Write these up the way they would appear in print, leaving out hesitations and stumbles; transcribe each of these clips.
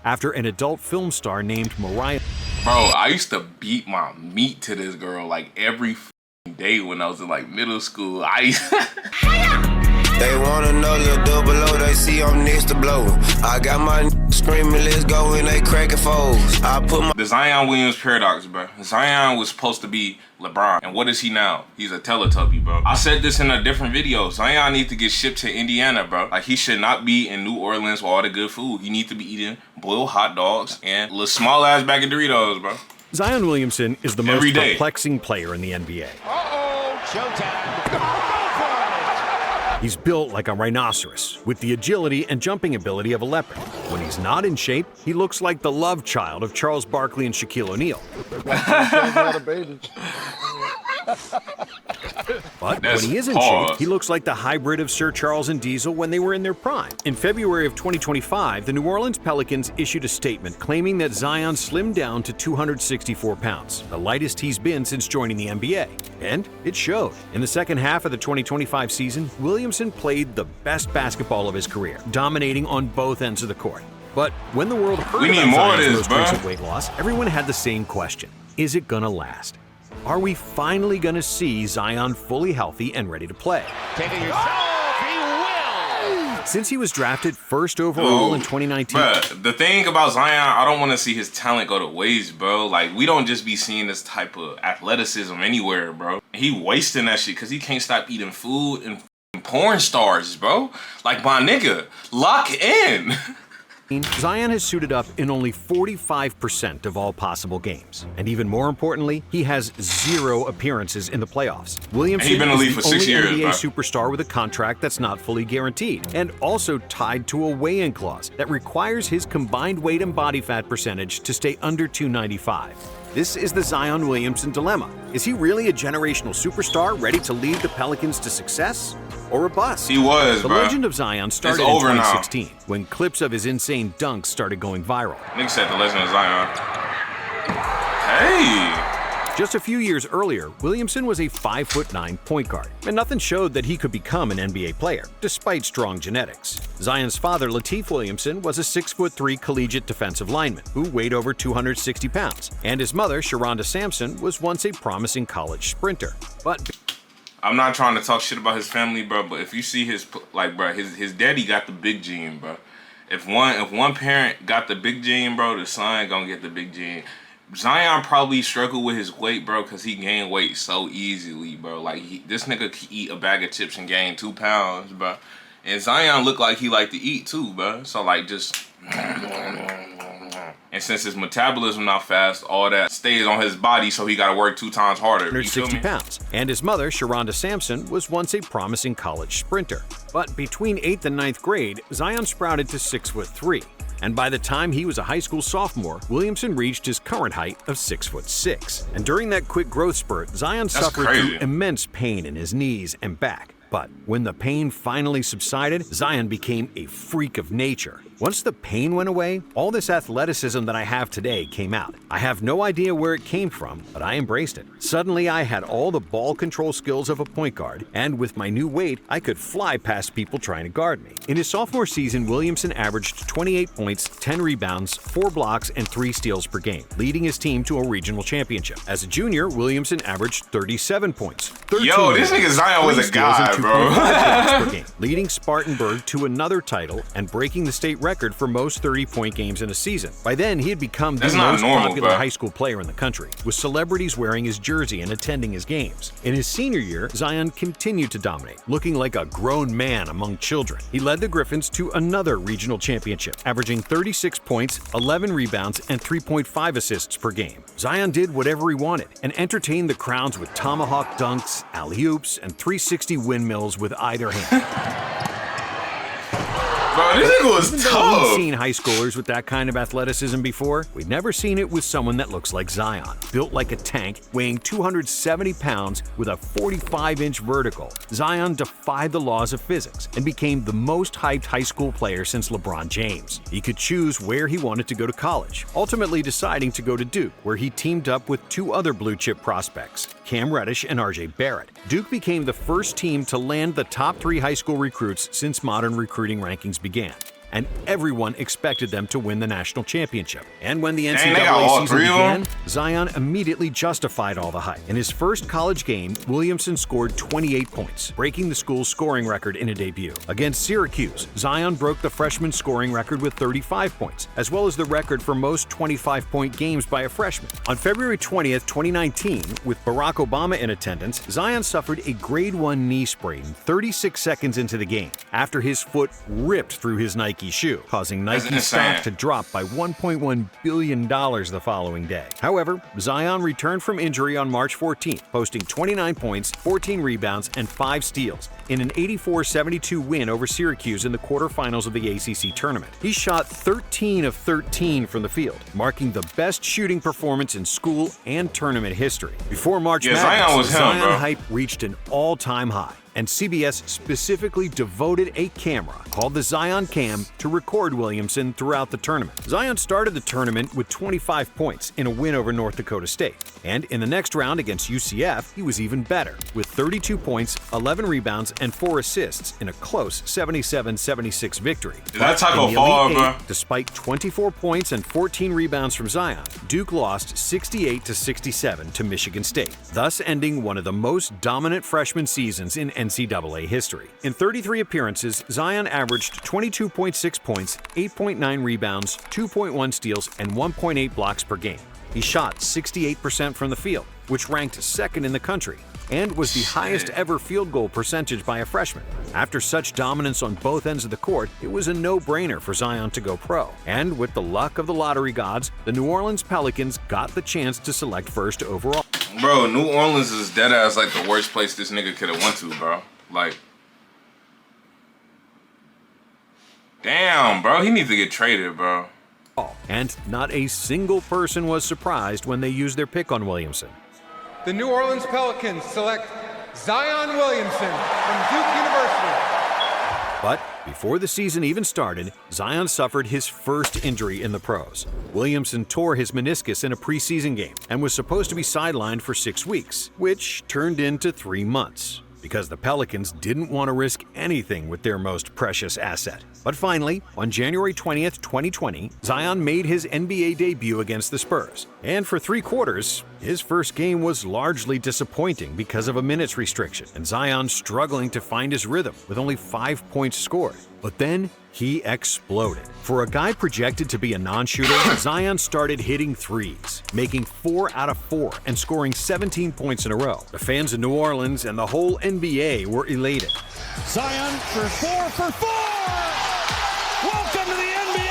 after an adult film star named Mariah. Bro, I used to beat my meat to this girl like every day when I was in like middle school. They wanna know little double O, they see I'm next to blow. I got my screaming, let's go, and they cracking foes. I put my... The Zion Williams paradox, bro. Zion was supposed to be LeBron, and what is he now? He's a Teletubby, bro. I said this in a different video. Zion needs to get shipped to Indiana, bro. Like, he should not be in New Orleans with all the good food. He needs to be eating boiled hot dogs and a little small ass bag of Doritos, bro. Zion Williamson is the most perplexing player in the NBA. Uh-oh, showtime. He's built like a rhinoceros, with the agility and jumping ability of a leopard. When he's not in shape, he looks like the love child of Charles Barkley and Shaquille O'Neal. But when he is in shape, he looks like the hybrid of Sir Charles and Diesel when they were in their prime. In February of 2025, the New Orleans Pelicans issued a statement claiming that Zion slimmed down to 264 pounds, the lightest he's been since joining the NBA. And it showed. In the second half of the 2025 season, Williamson played the best basketball of his career, dominating on both ends of the court. But when the world heard about Zion's most recent weight loss, everyone had the same question. Is it gonna last? Are we finally going to see Zion fully healthy and ready to play? Take it yourself, he will! Since he was drafted first overall in 2019. Bruh, the thing about Zion, I don't want to see his talent go to waste, bro. Like, we don't just be seeing this type of athleticism anywhere, bro. He wasting that shit because he can't stop eating food and porn stars, bro. Like, my nigga, lock in. Zion has suited up in only 45% of all possible games. And even more importantly, he has 0 appearances in the playoffs. Williamson is the only NBA superstar with a contract that's not fully guaranteed, and also tied to a weigh-in clause that requires his combined weight and body fat percentage to stay under 295. This is the Zion Williamson dilemma. Is he really a generational superstar ready to lead the Pelicans to success? Or a bust? He was, The legend of Zion started in 2016, when clips of his insane dunks started going viral. Nigga said the legend of Zion. Hey! Just a few years earlier, Williamson was a 5'9" point guard, and nothing showed that he could become an NBA player, despite strong genetics. Zion's father, Lateef Williamson, was a 6'3" collegiate defensive lineman who weighed over 260 pounds, and his mother, Sharonda Sampson, was once a promising college sprinter. But I'm not trying to talk shit about his family, bro, but if you see his, like, bro, his daddy got the big gene, bro. If one parent got the big gene, bro, the son gonna get the big gene. Zion probably struggled with his weight, bro, because he gained weight so easily, bro. Like, this nigga could eat a bag of chips and gain 2 pounds, bro. And Zion looked like he liked to eat, too, bro. So, like, just... And since his metabolism not fast, all that stays on his body, so he got to work 2 times harder. 160 pounds. And his mother, Sharonda Sampson, was once a promising college sprinter. But between 8th and 9th grade, Zion sprouted to 6'3". And by the time he was a high school sophomore, Williamson reached his current height of 6'6". And during that quick growth spurt, Zion suffered through immense pain in his knees and back. But when the pain finally subsided, Zion became a freak of nature. Once the pain went away, all this athleticism that I have today came out. I have no idea where it came from, but I embraced it. Suddenly, I had all the ball control skills of a point guard, and with my new weight, I could fly past people trying to guard me. In his sophomore season, Williamson averaged 28 points, 10 rebounds, 4 blocks, and 3 steals per game, leading his team to a regional championship. As a junior, Williamson averaged 37 points. Yo, this nigga Zion was a guy, bro. Per game, leading Spartanburg to another title and breaking the state record for most 30-point games in a season. By then, he had become the most popular high school player in the country, with celebrities wearing his jersey and attending his games. In his senior year, Zion continued to dominate, looking like a grown man among children. He led the Griffins to another regional championship, averaging 36 points, 11 rebounds, and 3.5 assists per game. Zion did whatever he wanted and entertained the crowds with tomahawk dunks, alley-oops, and 360 windmills with either hand. Bro, this nigga was tough. We've seen high schoolers with that kind of athleticism before. We've never seen it with someone that looks like Zion. Built like a tank, weighing 270 pounds with a 45-inch vertical, Zion defied the laws of physics and became the most hyped high school player since LeBron James. He could choose where he wanted to go to college, ultimately deciding to go to Duke, where he teamed up with 2 other blue-chip prospects, Cam Reddish and RJ Barrett. Duke became the first team to land the top 3 high school recruits since modern recruiting rankings began. and everyone expected them to win the national championship. And when the Dang, they got NCAA all season three of began, them? Zion immediately justified all the hype. In his first college game, Williamson scored 28 points, breaking the school's scoring record in a debut. Against Syracuse, Zion broke the freshman scoring record with 35 points, as well as the record for most 25-point games by a freshman. On February 20th, 2019, with Barack Obama in attendance, Zion suffered a grade 1 knee sprain 36 seconds into the game after his foot ripped through his Nike shoe, causing Nike stock to drop by $1.1 billion the following day. However, Zion returned from injury on March 14th, posting 29 points, 14 rebounds, and 5 steals in an 84-72 win over Syracuse in the quarterfinals of the ACC tournament. He shot 13 of 13 from the field, marking the best shooting performance in school and tournament history. Before March Madness, Zion hype reached an all-time high, and CBS specifically devoted a camera called the Zion Cam to record Williamson throughout the tournament. Zion started the tournament with 25 points in a win over North Dakota State, and in the next round against UCF, he was even better, with 32 points, 11 rebounds, and 4 assists in a close 77-76 victory. That's how go far, bro. Despite 24 points and 14 rebounds from Zion, Duke lost 68-67 to Michigan State, thus ending one of the most dominant freshman seasons in NCAA history. In 33 appearances, Zion averaged 22.6 points, 8.9 rebounds, 2.1 steals, and 1.8 blocks per game. He shot 68% from the field, which ranked second in the country, and was the highest ever field goal percentage by a freshman. After such dominance on both ends of the court, it was a no-brainer for Zion to go pro. And with the luck of the lottery gods, the New Orleans Pelicans got the chance to select first overall. Bro, New Orleans is deadass like the worst place this nigga could have went to, bro. Like, damn, bro, he needs to get traded, bro. And not a single person was surprised when they used their pick on Williamson. The New Orleans Pelicans select Zion Williamson from Duke University. But before the season even started, Zion suffered his first injury in the pros. Williamson tore his meniscus in a preseason game and was supposed to be sidelined for 6 weeks, which turned into 3 months, because the Pelicans didn't want to risk anything with their most precious asset. But finally, on January 20th, 2020, Zion made his NBA debut against the Spurs. And for 3 quarters, his first game was largely disappointing because of a minutes restriction, and Zion struggling to find his rhythm with only 5 points scored. But then he exploded. For a guy projected to be a non-shooter, Zion started hitting threes, making 4 out of 4 and scoring 17 points in a row. The fans in New Orleans and the whole NBA were elated. Zion for 4 for 4! Welcome to the NBA!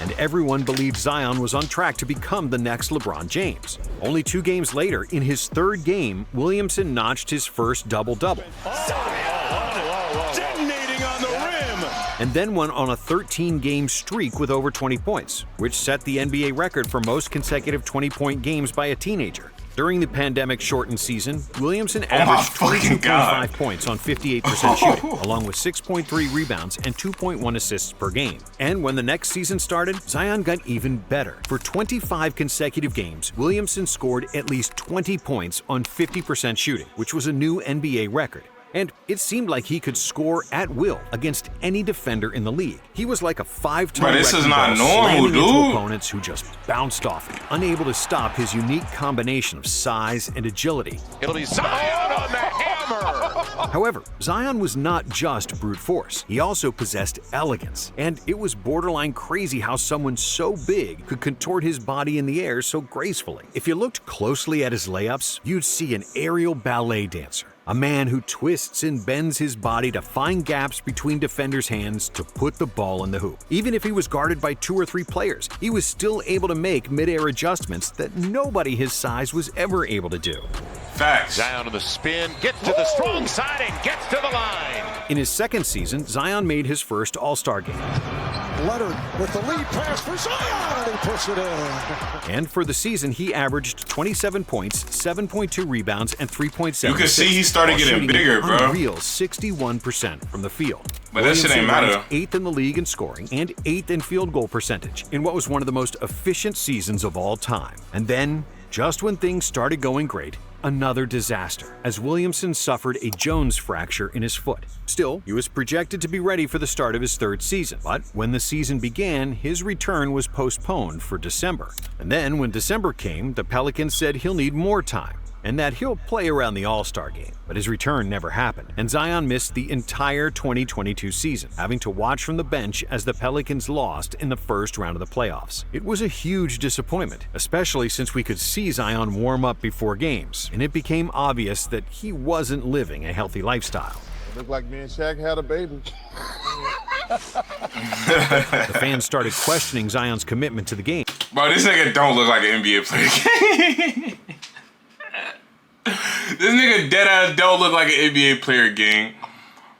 And everyone believed Zion was on track to become the next LeBron James. Only 2 games later, in his 3rd game, Williamson notched his first double-double. Detonating on the rim! And then went on a 13-game streak with over 20 points, which set the NBA record for most consecutive 20-point games by a teenager. During the pandemic-shortened season, Williamson averaged 22.5 points on 58% shooting, along with 6.3 rebounds and 2.1 assists per game. And when the next season started, Zion got even better. For 25 consecutive games, Williamson scored at least 20 points on 50% shooting, which was a new NBA record. And it seemed like he could score at will against any defender in the league. He was like a 5-ton this is not normal, slamming into dude. opponents who just bounced off him, unable to stop his unique combination of size and agility. It'll be Zion on the hammer. However, Zion was not just brute force. He also possessed elegance, and it was borderline crazy how someone so big could contort his body in the air so gracefully. If you looked closely at his layups, you'd see an aerial ballet dancer. A man who twists and bends his body to find gaps between defenders' hands to put the ball in the hoop. Even if he was guarded by 2 or 3 players, he was still able to make mid-air adjustments that nobody his size was ever able to do. Facts. Zion on the spin, gets to the strong side and gets to the line. In his 2nd season, Zion made his first All-Star game. Leonard with the lead pass for Zion, and he puts it in. And for the season, he averaged 27 points, 7.2 rebounds, and 3.7 You can see he started getting bigger, bro. Unreal 61% from the field. But that shit ain't matter. Ranked 8th in the league in scoring and 8th in field goal percentage in what was one of the most efficient seasons of all time. And then, just when things started going great, another disaster, as Williamson suffered a Jones fracture in his foot. Still, he was projected to be ready for the start of his third season, but when the season began, his return was postponed for December. And then, when December came, the Pelicans said he'll need more time, and that he'll play around the All-Star game. But his return never happened, and Zion missed the entire 2022 season, having to watch from the bench as the Pelicans lost in the first round of the playoffs. It was a huge disappointment, especially since we could see Zion warm up before games, and it became obvious that he wasn't living a healthy lifestyle. It looked like me and Shaq had a baby. The fans started questioning Zion's commitment to the game. Bro, this nigga don't look like an NBA player. This nigga dead ass don't look like an NBA player, gang.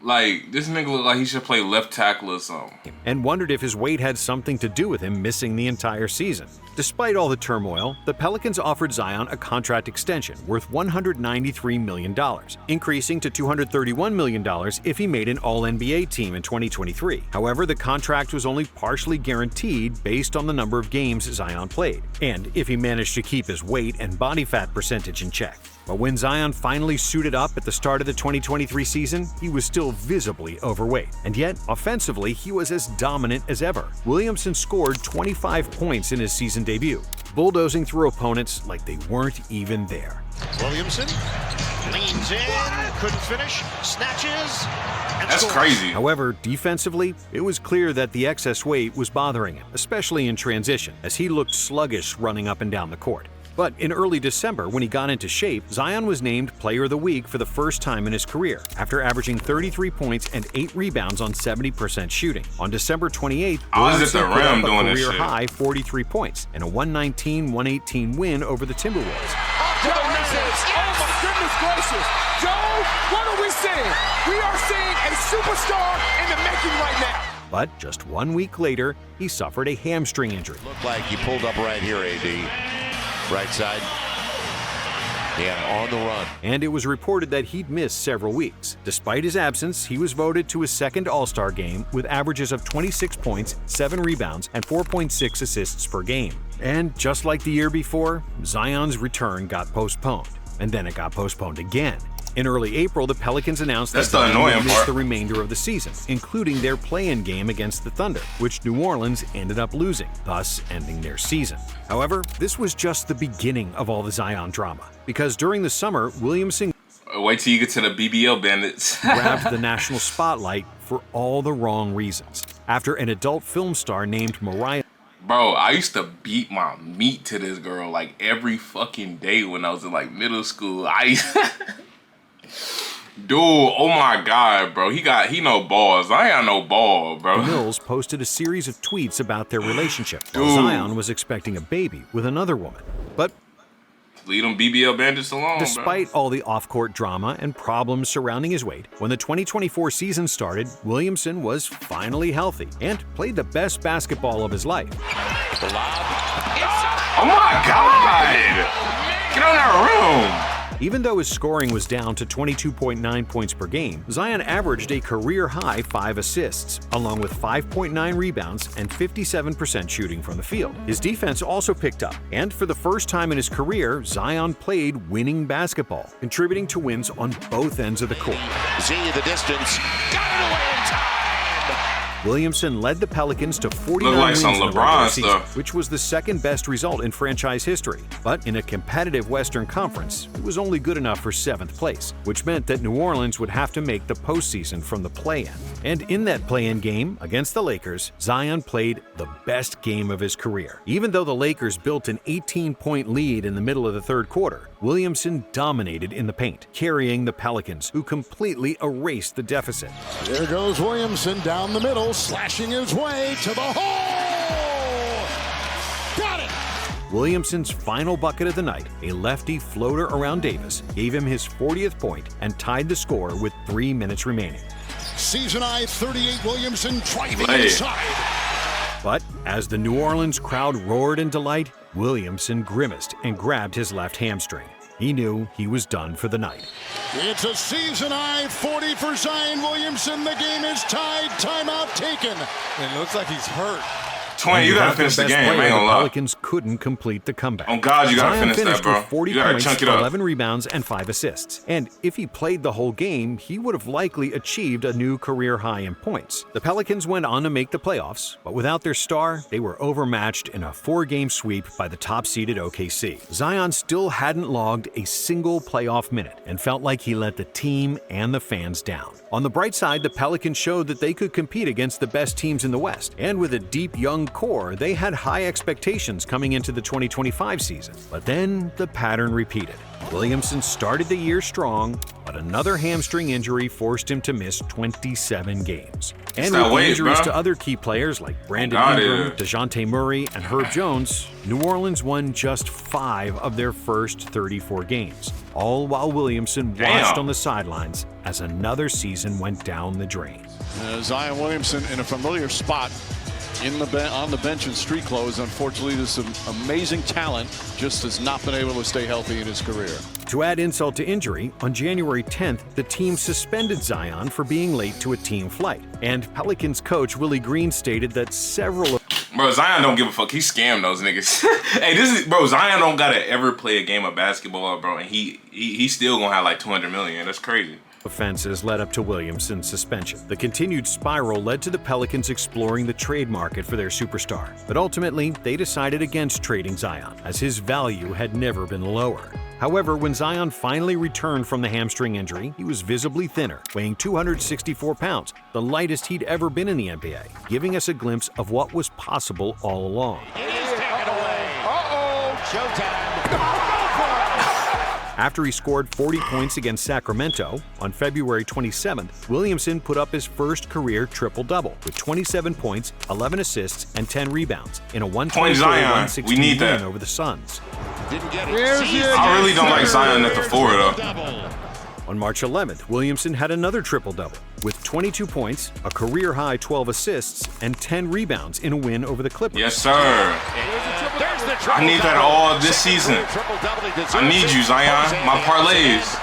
Like, this nigga look like he should play left tackle or something. And wondered if his weight had something to do with him missing the entire season. Despite all the turmoil, the Pelicans offered Zion a contract extension worth $193 million, increasing to $231 million if he made an All-NBA team in 2023. However, the contract was only partially guaranteed based on the number of games Zion played, and if he managed to keep his weight and body fat percentage in check. But when Zion finally suited up at the start of the 2023 season, he was still visibly overweight. And yet, offensively, he was as dominant as ever. Williamson scored 25 points in his season debut, bulldozing through opponents like they weren't even there. Williamson leans in, couldn't finish, snatches, and That's scores. crazy. However, defensively, it was clear that the excess weight was bothering him, especially in transition, as he looked sluggish running up and down the court. But in early December, when he got into shape, Zion was named Player of the Week for the first time in his career, after averaging 33 points and 8 rebounds on 70% shooting. On December 28th, I was at the rim put up doing a this shit. career-high 43 points and a 119-118 win over the Timberwolves. Joe, oh my goodness gracious. Joe, what are we seeing? We are seeing a superstar in the making right now. But just 1 week later, he suffered a hamstring injury. Looked like he pulled up right here, AD. Right side. Yeah, on the run. And it was reported that he'd miss several weeks. Despite his absence, he was voted to his second All-Star game with averages of 26 points, 7 rebounds, and 4.6 assists per game. And just like the year before, Zion's return got postponed. And then it got postponed again. In early April, the Pelicans announced that Zion would miss the remainder of the season, including their play-in game against the Thunder, which New Orleans ended up losing, thus ending their season. However, this was just the beginning of all the Zion drama, because during the summer, Williamson Wait till you get to the BBL Bandits. grabbed the national spotlight for all the wrong reasons. After an adult film star named Mariah Bro, I used to beat my meat to this girl like every fucking day when I was in like middle school. Dude, oh my God, bro. He no balls. I ain't got no ball, bro. Mills posted a series of tweets about their relationship, while Dude. Zion was expecting a baby with another woman. But Leave them BBL Bandits alone, despite all the off-court drama and problems surrounding his weight, when the 2024 season started, Williamson was finally healthy and played the best basketball of his life. bro. Oh my God! Get on that room! Even though his scoring was down to 22.9 points per game, Zion averaged a career-high 5 assists, along with 5.9 rebounds and 57% shooting from the field. His defense also picked up, and for the first time in his career, Zion played winning basketball, contributing to wins on both ends of the court. Z the distance. Got it away in time. Williamson led the Pelicans to 49 Look like wins some in the LeBron regular season, stuff. which was the second best result in franchise history. But in a competitive Western Conference, it was only good enough for 7th place, which meant that New Orleans would have to make the postseason from the play-in. And in that play-in game against the Lakers, Zion played the best game of his career. Even though the Lakers built an 18-point lead in the middle of the third quarter, Williamson dominated in the paint, carrying the Pelicans, who completely erased the deficit. There goes Williamson down the middle, slashing his way to the hole. Got it. Williamson's final bucket of the night, a lefty floater around Davis, gave him his 40th point and tied the score with 3 minutes remaining. Season high 38 Williamson driving Hey. inside. But as the New Orleans crowd roared in delight, Williamson grimaced and grabbed his left hamstring. He knew he was done for the night. It's a season high 40 for Zion Williamson. The game is tied. Timeout taken. And it looks like he's hurt. 20, you gotta finish the game. I ain't gonna lie. The Pelicans couldn't complete the comeback. On God, you gotta Zion finish that, bro. With 40 You gotta points, chunk it up. 11 rebounds, and 5 assists. And if he played the whole game, he would have likely achieved a new career high in points. The Pelicans went on to make the playoffs, but without their star, they were overmatched in a 4-game sweep by the top-seeded OKC. Zion still hadn't logged a single playoff minute and felt like he let the team and the fans down. On the bright side, the Pelicans showed that they could compete against the best teams in the West, and with a deep young core, they had high expectations coming into the 2025 season. But then the pattern repeated. Williamson started the year strong, but another hamstring injury forced him to miss 27 games. And with injuries to other key players like Brandon Ingram, DeJounte Murray, and Herb Jones, New Orleans won just 5 of their first 34 games, all while Williamson watched on the sidelines as another season went down the drain. Zion Williamson in a familiar spot on the bench in street clothes. Unfortunately, this amazing talent just has not been able to stay healthy in his career. To add insult to injury, on January 10th, the team suspended Zion for being late to a team flight. And Pelicans coach Willie Green stated that several of Bro, Zion don't give a fuck. He scammed those niggas. Hey, bro, Zion don't gotta ever play a game of basketball, bro, and he still gonna have like 200 million. That's crazy. Offenses led up to Williamson's suspension. The continued spiral led to the Pelicans exploring the trade market for their superstar. But ultimately, they decided against trading Zion, as his value had never been lower. However, when Zion finally returned from the hamstring injury, he was visibly thinner, weighing 264 pounds, the lightest he'd ever been in the NBA, giving us a glimpse of what was possible all along. It is taken away. Showtime. After he scored 40 points against Sacramento, on February 27th, Williamson put up his first career triple-double with 27 points, 11 assists, and 10 rebounds in a 124-116 win over the Suns. Didn't get it. I really don't like Zion at the 4, though. On March 11th, Williamson had another triple-double with 22 points, a career-high 12 assists, and 10 rebounds in a win over the Clippers. Yes, sir. I need that all this season. I need you, Zion. My parlays.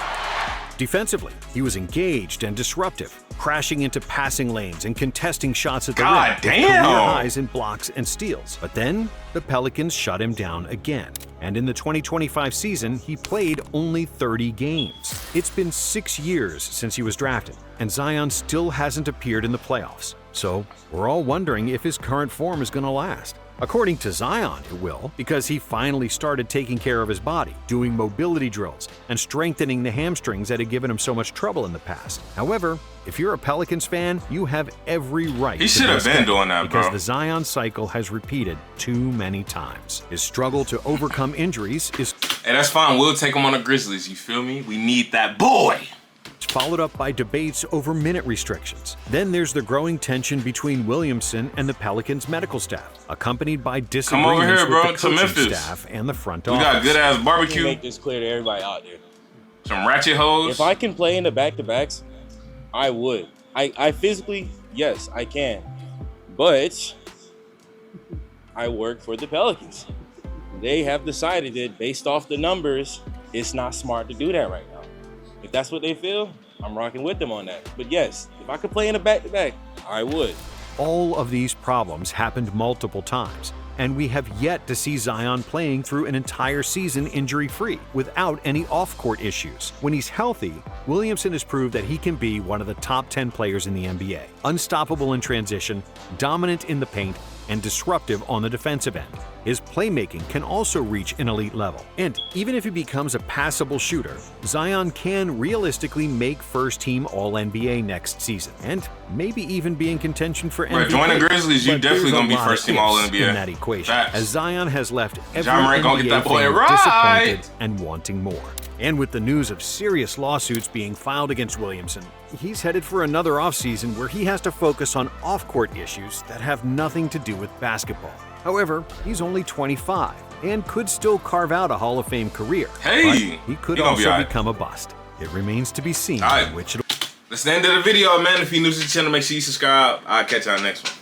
Defensively, he was engaged and disruptive, crashing into passing lanes and contesting shots at the rim. God damn! Career highs in blocks and steals. But then, the Pelicans shut him down again. And in the 2025 season, he played only 30 games. It's been 6 years since he was drafted, and Zion still hasn't appeared in the playoffs. So, we're all wondering if his current form is going to last. According to Zion, it will, because he finally started taking care of his body, doing mobility drills, and strengthening the hamstrings that had given him so much trouble in the past. However, if you're a Pelicans fan, you have every right. He should have been doing that, bro. Because the Zion cycle has repeated too many times. His struggle to overcome injuries is... Hey, that's fine. We'll take him on the Grizzlies. You feel me? We need that boy. Followed up by debates over minute restrictions. Then there's the growing tension between Williamson and the Pelicans medical staff, accompanied by disagreements with the coaching staff and the front office. We got good ass barbecue. Make this clear to everybody out there. Some ratchet hoes. If I can play in the back-to-backs, I would. I physically, yes, I can. But I work for the Pelicans. They have decided that based off the numbers, it's not smart to do that right now. If that's what they feel, I'm rocking with them on that. But yes, if I could play in a back-to-back, I would. All of these problems happened multiple times, and we have yet to see Zion playing through an entire season injury-free without any off-court issues. When he's healthy, Williamson has proved that he can be one of the top 10 players in the NBA, unstoppable in transition, dominant in the paint, and disruptive on the defensive end. His playmaking can also reach an elite level. And even if he becomes a passable shooter, Zion can realistically make first-team All-NBA next season, and maybe even be in contention for MVP. Join the Grizzlies, you definitely gonna be first-team All-NBA. In that equation, as Zion has left every gonna get that boy fan disappointed and wanting more. And with the news of serious lawsuits being filed against Williamson, he's headed for another offseason where he has to focus on off-court issues that have nothing to do with basketball. However, he's only 25 and could still carve out a Hall of Fame career. Hey! But he could also become a bust. It remains to be seen which it'll... That's the end of the video, man. If you're new to the channel, make sure you subscribe. I'll catch y'all next one.